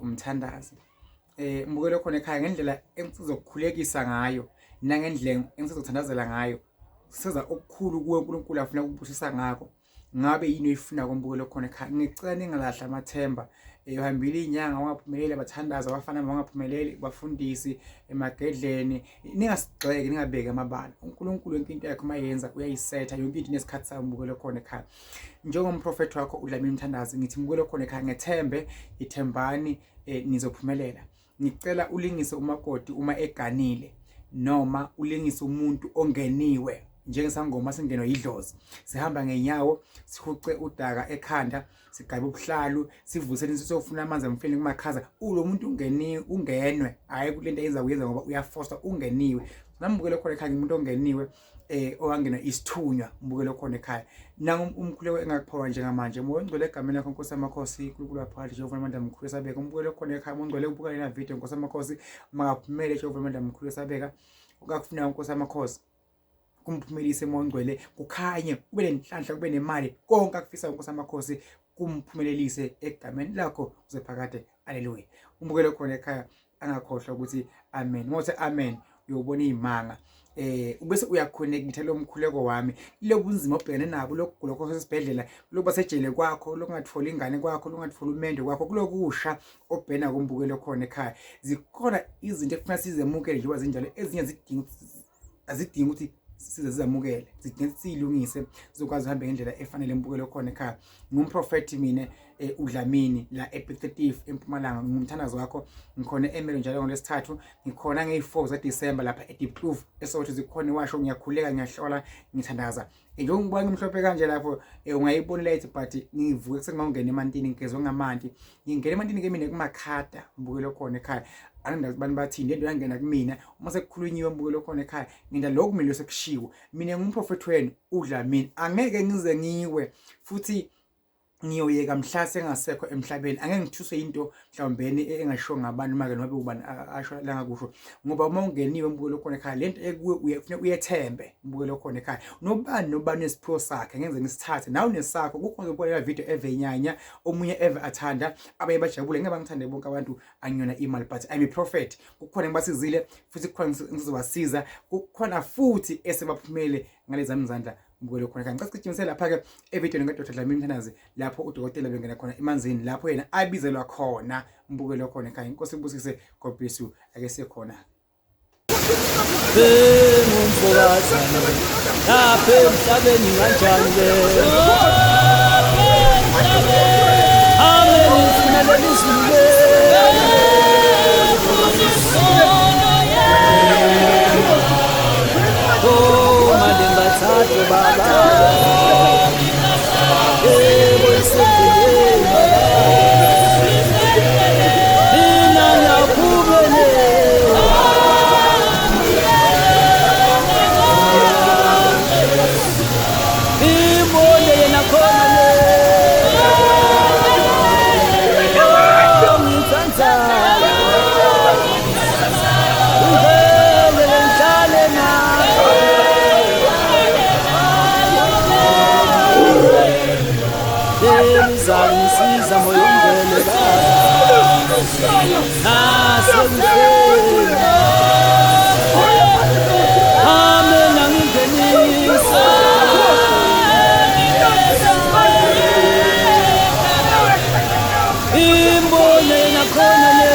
umthandazi. Mbukelo khona ekhaya ngendlela engizokukhulekisa ngayo nangendlela engizothandazela ngayo siza okukhulu kuwe uNkulunkulu afuna ukubusisa ngakho. Ngabe yini oyifuna kombukelo khona ekhaya? Ngicela ningalahla amathemba. Uhambile inyanga wangaphumeleli, abathandazi abafana wangaphumeleli, bafundisi emagedleni, ningasigxeki, ningabeki amabala. uNkulunkulu yonke into yakhe mayenza uyayisetha, yonke into nesikhathi sayo mbukelo khona ekhaya. Njengomprofeti wakho uDlamini Mthandazi ngithi mbukelo khona ekhaya ngethembe, ithembani, nizophumelela. Ngicela ulingise umakoti uma eganile noma ulingise umuntu ongeniwe njengesangoma singenwa yidlozi, sihamba ngenyawo, sihuce udaka ekhanda, sigabe ubuhlalu, sivuseni sisofuna amanzi emfeni kumakhaza. Ulo muntu ungenwe, hayi kulento yenza kuyenza ngoba uyafosta, ungeniwe. Nambukelo khona ekhaya umuntu ongeniwe owangena isithunywa, mbukelo khona ekhaya. Nanga umkhuleko engakuphawa njengamanje moya ngcwele egameni lakho Nkosi yamakhosi, uNkulunkulu waphakathi Jehova amandla mkhulu esabeka. Umbukelo khona ekhaya moya ngcwele ubuka lena video Nkosi yamakhosi, makaphumele Jehova amandla mkhulu esabeka. Ukakufuna Nkosi yamakhosi kumphumelise moya ngcwele, kukhanye, kube nenhlanhla, kube nemali, konke akufisa Nkosi yamakhosi kumphumelelise egameni lakho uzephakade. Haleluya. Umbukelo khona ekhaya angakhohlwa ukuthi amen. Ngothi amen uyobona izimanga. Ubese uyakhonekitha lo mkhuleko wami, lobunzima obhekene nabo, lokugula kwakho esibhedlela, lokuba sejele kwakho, lokungatholi ingane kwakho, lokungatholi umendo kwakho, kulokusha obhena kombukelo khona ekhaya. Zikhona izinto ekufuna sizemukele njengoba zinjalo, ezinye azidingi ukuthi size sizamukele, zidinga siyilungise zokwazi uhambe ngendlela efanele. Mbukelo khona ekhaya ngumprofeti mina uDlamini la ePithatif eMpumalanga. Ngumthandazi wakho, ngikhona eMelo njalo ngoLwesithathu, ngikhona nge4 zaDisemba lapha eDiepkloof eSoweto. Zikhona washo ngiyakhuleka, ngiyahlola, ngithandaza. Njengoba ngibona ngimhlophe kanje lapho ungayibona late, but ngivuke kusengingena emantini, ngigezwe ngamanti, ngingena emantini ke mina kumakhada. Mbukelo khona ekhaya angidazi bani bathini lento yangena kumina uma sekukhulunyiwe. Mbukelo khona ekhaya nginda lokhu kumele sekushiwo. Mina ngumprofeti wenu uDlamini, angeke ngize ngiwe futhi ngiyoyeka mhla sengasekho emhlabeni. Angeke ngithuswe into mhlawumbeni engasho ngabantu make noma ubani asho la ngakusho, ngoba uma ungeniwe mbukelo khona ekhaya lento ekuwe uyafuna uyethembe. Mbukelo khona ekhaya nobani nesipho sakhe ngeze ngisithathe nawe nesakho. Kukhona ukubona video evenyanya, omunye eve athanda, abaye bajabule. Ngeke bangithande bonke abantu angiyona imali, but I'm a prophet. Kukhona ngibasizile futhi kukhona ngizobasiza, kukhona futhi esebaphumele ngalezami izandla. Mbukelo khona ekhaya ngicela sigijimisele lapha ke evideo ngaDr. Dlamini Mthandazi lapho udokotela bengena khona emanzini, lapho yena abizelwa khona. Mbukelo khona ekhaya. Inkosi ibusise, God bless you. Ake sikhona lapha emhlabeni kanjani le amen ifunele izulu oh malengathathe baba Siza moyo ngene amen angingenisa imbone nakhona le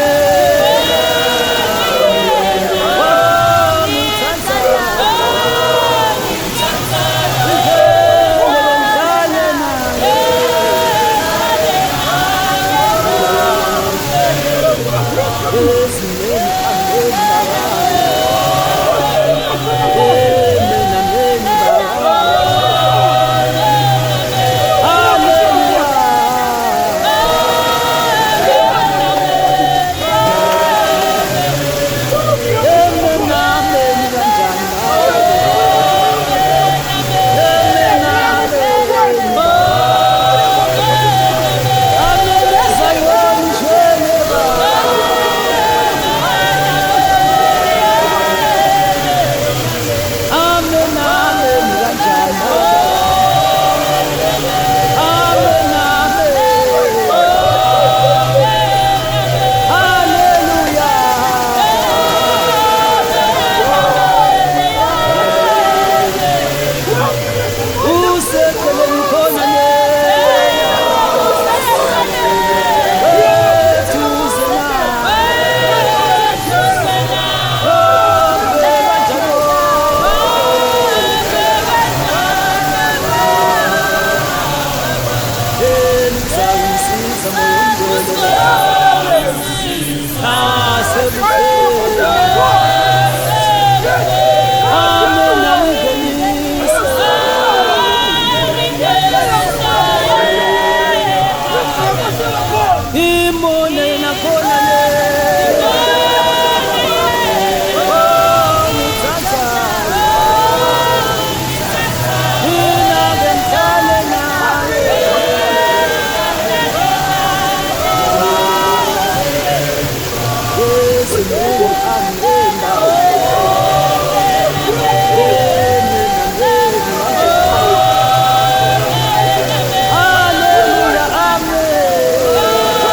nakhona le ngithathayo mina ngihlale nawe Yesu ngihamba Hallelujah, amen.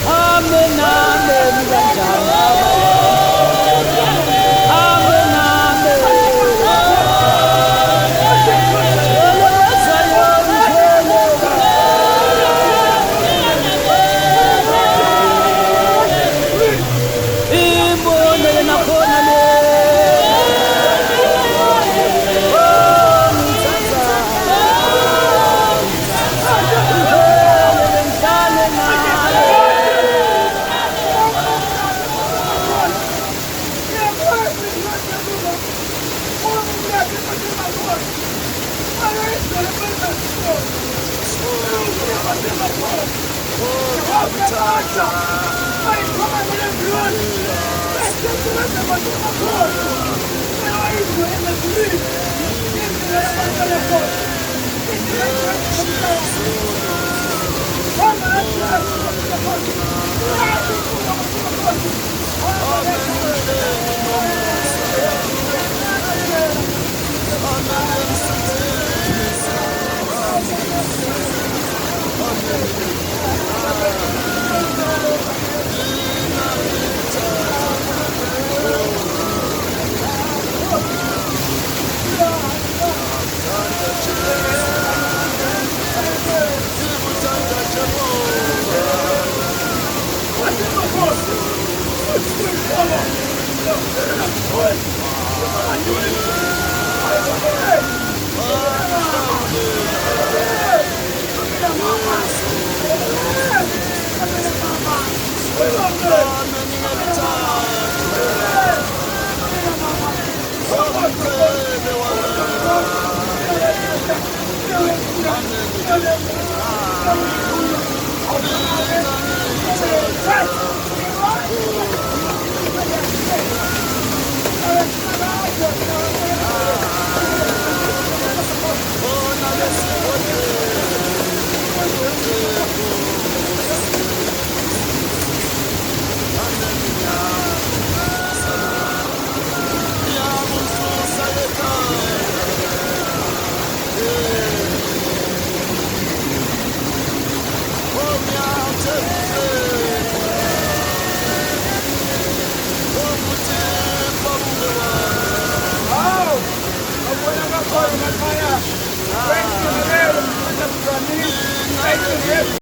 Amen, amen, kanjani Amen, amen. Eleza yonke imbonele nakhona le ngihlale naye